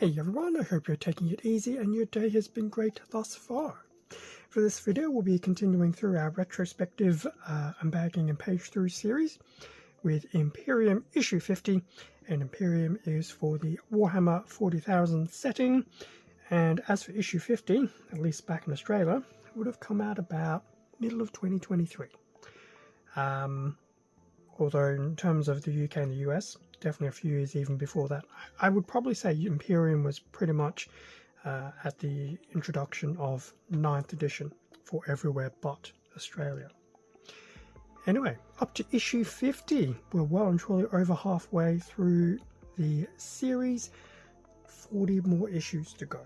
Hey everyone, I hope you're taking it easy and your day has been great thus far. For this video, we'll be continuing through our retrospective unbagging and page through series with Imperium Issue 50, and Imperium is for the Warhammer 40,000 setting, and as for Issue 50, at least back in Australia, it would have come out about middle of 2023. Although in terms of the UK and the US, definitely a few years even before that. I would probably say Imperium was pretty much at the introduction of 9th edition for everywhere but Australia. Anyway, up to issue 50. We're well and truly over halfway through the series. 40 more issues to go.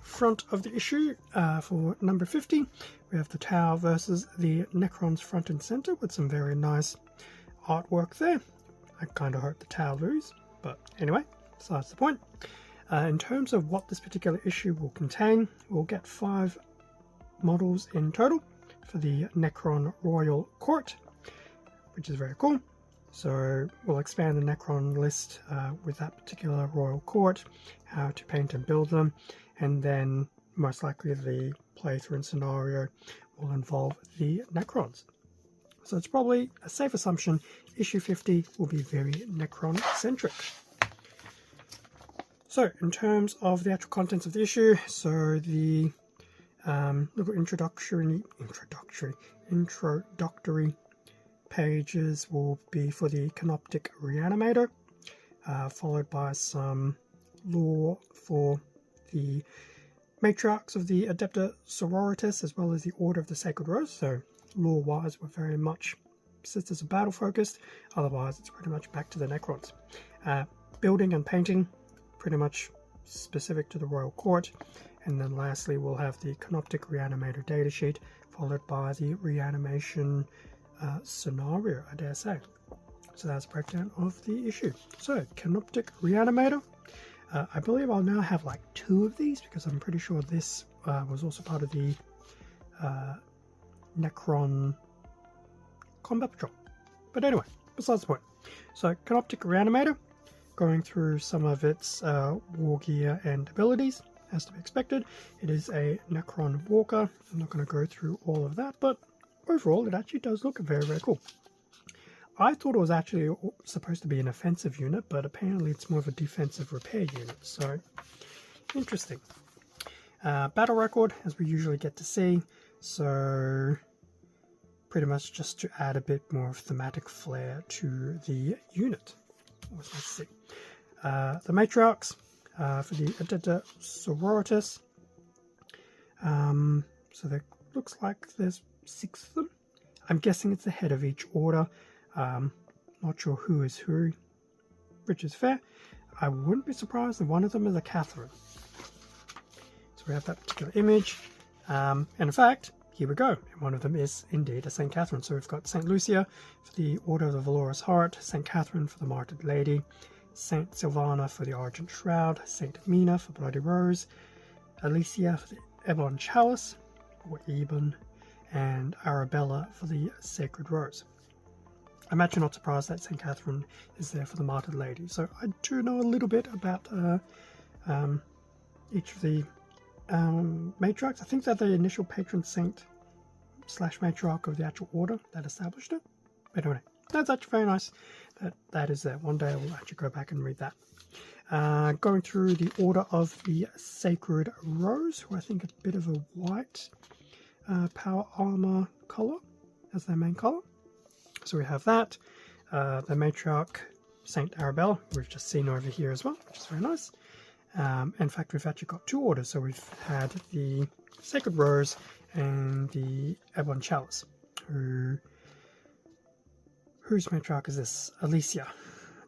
Front of the issue for number 50, we have the Tower versus the Necrons front and center with some very nice artwork there. I kind of hope the Tower lose, but anyway, besides the point. In terms of what this particular issue will contain, we'll get 5 models in total for the Necron Royal Court, which is very cool. So we'll expand the Necron list with that particular Royal Court, how to paint and build them, and then most likely the playthrough and scenario will involve the Necrons. So it's probably a safe assumption issue 50 will be very Necron-centric. So in terms of the actual contents of the issue, so the little introductory pages will be for the Canoptek Reanimator, followed by some lore for the matriarchs of the Adepta Sororitas as well as the Order of the Sacred Rose. So lore-wise, we're very much Sisters of Battle focused, otherwise it's pretty much back to the Necrons. Building and painting, pretty much specific to the Royal Court, and then lastly we'll have the Canoptek Reanimator datasheet, followed by the reanimation scenario, I dare say. So that's a breakdown of the issue. So, Canoptek Reanimator, I believe I'll now have like 2 of these, because I'm pretty sure this was also part of the Necron combat patrol. But anyway, besides the point. So Canoptek Reanimator, going through some of its war gear and abilities, as to be expected. It is a Necron walker. I'm not going to go through all of that, but overall it actually does look very, very cool. I thought it was actually supposed to be an offensive unit, but apparently it's more of a defensive repair unit, so interesting. Battle record, as we usually get to see, so pretty much just to add a bit more thematic flair to the unit. Let's see. The matriarchs for the Adepta Sororitas. So there looks like there's 6 of them. I'm guessing it's the head of each order. Not sure who is who, which is fair. I wouldn't be surprised if one of them is a Catherine. So we have that particular image. And in fact, here we go. One of them is indeed a St. Catherine. So we've got St. Lucia for the Order of the Valorous Heart, St. Catherine for the Martyred Lady, St. Sylvana for the Argent Shroud, St. Mina for Bloody Rose, Alicia for the Ebon Chalice, or Eben, and Arabella for the Sacred Rose. I'm actually not surprised that St. Catherine is there for the Martyred Lady. So I do know a little bit about each of the matriarchs. I think that the initial patron saint / matriarch of the actual order that established it. But anyway, that's actually very nice that is there. One day I will actually go back and read that. Going through the Order of the Sacred Rose, who I think is a bit of a white power armor color as their main color. So we have that. The matriarch Saint Arabella, we've just seen over here as well, which is very nice. In fact, we've actually got 2 orders. So we've had the Sacred Rose and the Ebon Chalice. Whose matriarch is this? Alicia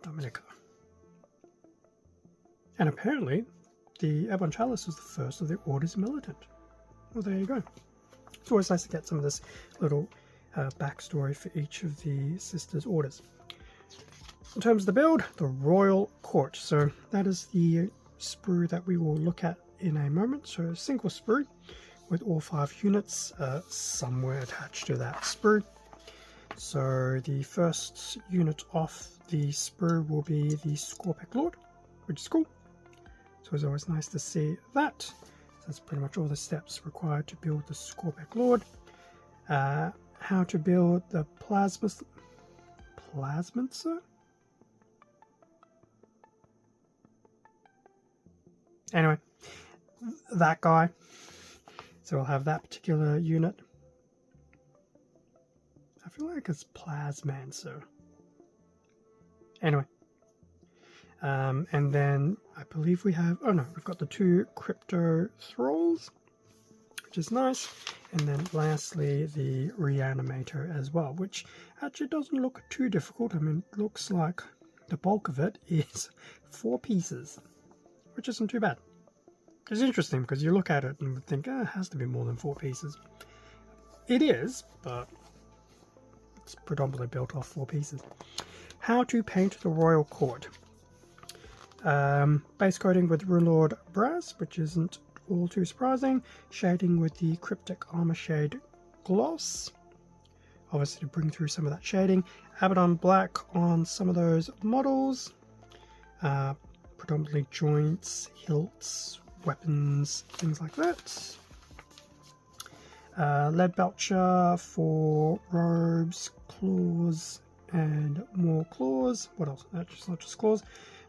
Dominica. And apparently, the Ebon Chalice was the first of the Orders Militant. Well, there you go. It's always nice to get some of this little backstory for each of the sisters' orders. In terms of the build, the Royal Court. So that is the sprue that we will look at in a moment. So a single sprue with all 5 units somewhere attached to that sprue. So the first unit off the sprue will be the Skorpekh Lord, which is cool. So it's always nice to see that. So that's pretty much all the steps required to build the Skorpekh Lord. How to build the Plasmancer? Anyway, that guy. So we'll have that particular unit. I feel like it's Plasmancer. Anyway. And then I believe we have, oh no, we've got the 2 Cryptothralls, which is nice. And then lastly, the Reanimator as well, which actually doesn't look too difficult. I mean, it looks like the bulk of it is 4 pieces, which isn't too bad. It's interesting because you look at it and would think, it has to be more than 4 pieces. It is, but it's predominantly built off 4 pieces. How to paint the Royal Court. Base coating with Runelord Brass, which isn't all too surprising. Shading with the Cryptic Armor Shade Gloss, obviously to bring through some of that shading. Abaddon Black on some of those models. Predominantly joints, hilts, weapons, things like that. Lead Belcher for robes, claws, and more claws. What else? That's not just claws.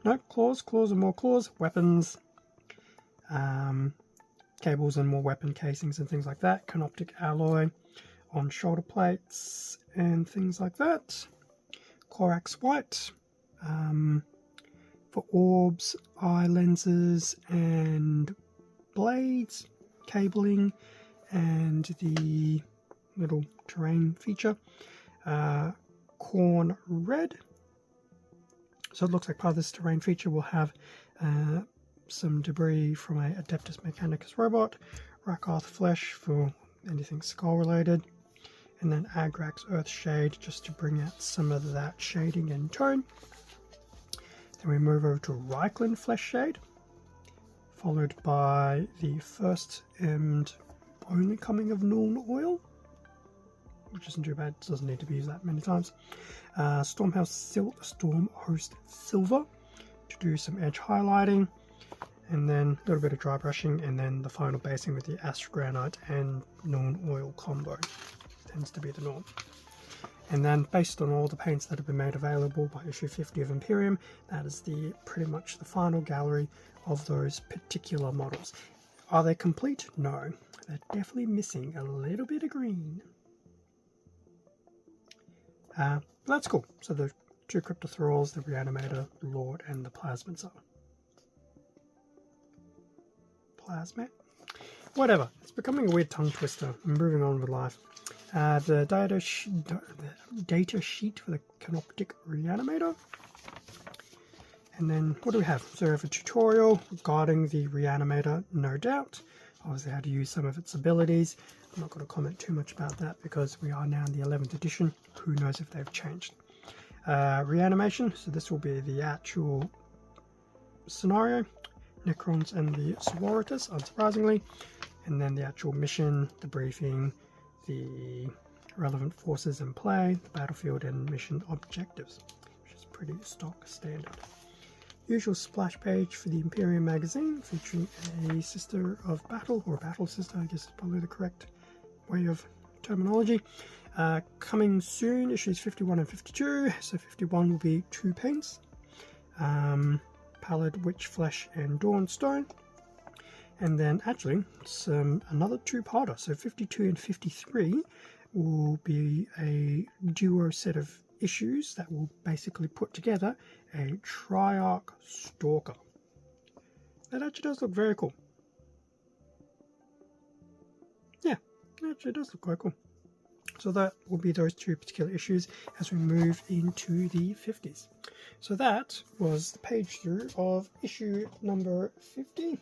No, claws and more claws. Weapons, cables and more weapon casings and things like that. Canoptek alloy on shoulder plates and things like that. Corax white for orbs, eye lenses, and blades, cabling, and the little terrain feature. Corn red. So it looks like part of this terrain feature will have some debris from a Adeptus Mechanicus robot, Rakarth flesh for anything skull related, and then Agrax Earth Shade just to bring out some of that shading and tone. Then we move over to Reiklin Flesh Shade, followed by the first and only coming of Nuln Oil, which isn't too bad, doesn't need to be used that many times. Stormhost Silver to do some edge highlighting, and then a little bit of dry brushing, and then the final basing with the Astrogranite and Nuln Oil combo tends to be the norm. And then based on all the paints that have been made available by issue 50 of Imperium, that is pretty much the final gallery of those particular models. Are they complete? No. They're definitely missing a little bit of green. That's cool. So the 2 Cryptothralls, the Reanimator, the Lord, and the Plasmancer. Whatever. It's becoming a weird tongue twister. I'm moving on with life. The data sheet for the Canoptek Reanimator. And then what do we have? So we have a tutorial regarding the Reanimator, no doubt. Obviously how to use some of its abilities. I'm not going to comment too much about that because we are now in the 11th edition. Who knows if they've changed. Reanimation, so this will be the actual scenario. Necrons and the Sororitas, unsurprisingly. And then the actual mission, the briefing, the relevant forces in play, the battlefield and mission objectives, which is pretty stock standard. Usual splash page for the Imperium magazine, featuring a Sister of Battle, or Battle Sister, I guess is probably the correct way of terminology. Coming soon, issues 51 and 52. So 51 will be 2 paints. Pallid Witch Flesh and Dawnstone. And then actually, another 2-parter. So 52 and 53 will be a duo set of issues that will basically put together a Triarch Stalker. That actually does look very cool. Yeah, it actually does look quite cool. So that will be those 2 particular issues as we move into the 50s. So that was the page through of issue number 50.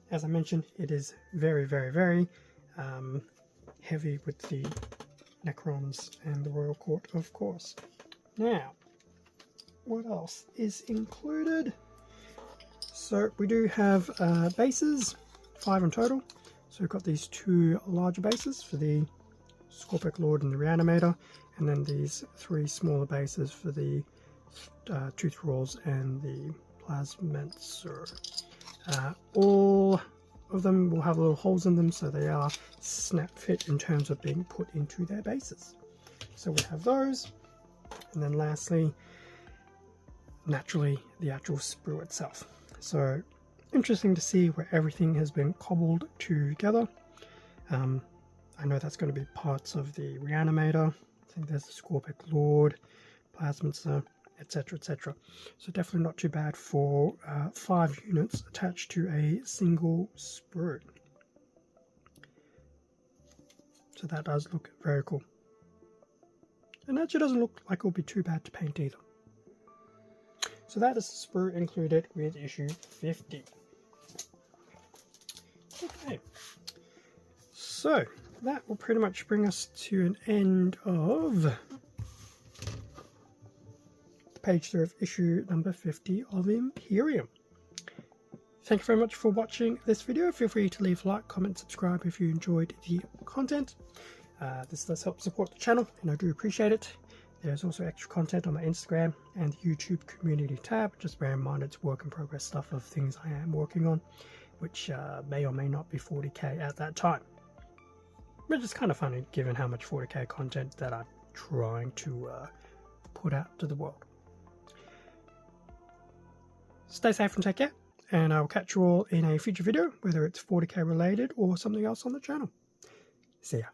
As I mentioned, it is very, very, very heavy with the Necrons and the Royal Court, of course. Now, what else is included? So we do have bases, 5 in total. So we've got these 2 larger bases for the Skorpekh Lord and the Reanimator, and then these 3 smaller bases for the 2 Thralls and the Plasmancer. All of them will have little holes in them, so they are snap fit in terms of being put into their bases. So we have those, and then lastly, naturally, the actual sprue itself. So interesting to see where everything has been cobbled together. I know that's going to be parts of the Reanimator. I think there's the Skorpekh Lord, Plasmancer, etc, etc. So definitely not too bad for 5 units attached to a single sprue. So that does look very cool. And actually doesn't look like it'll be too bad to paint either. So that is the sprue included with issue 50. Okay, so that will pretty much bring us to an end of the page 3 of issue number 50 of Imperium. Thank you very much for watching this video. Feel free to leave a like, comment, subscribe if you enjoyed the content. This does help support the channel, and I do appreciate it. There's also extra content on my Instagram and YouTube community tab. Just bear in mind it's work in progress stuff of things I am working on, which may or may not be 40k at that time. Which is kind of funny given how much 40k content that I'm trying to put out to the world. Stay safe and take care, and I'll catch you all in a future video, whether it's 40k related or something else on the channel. See ya.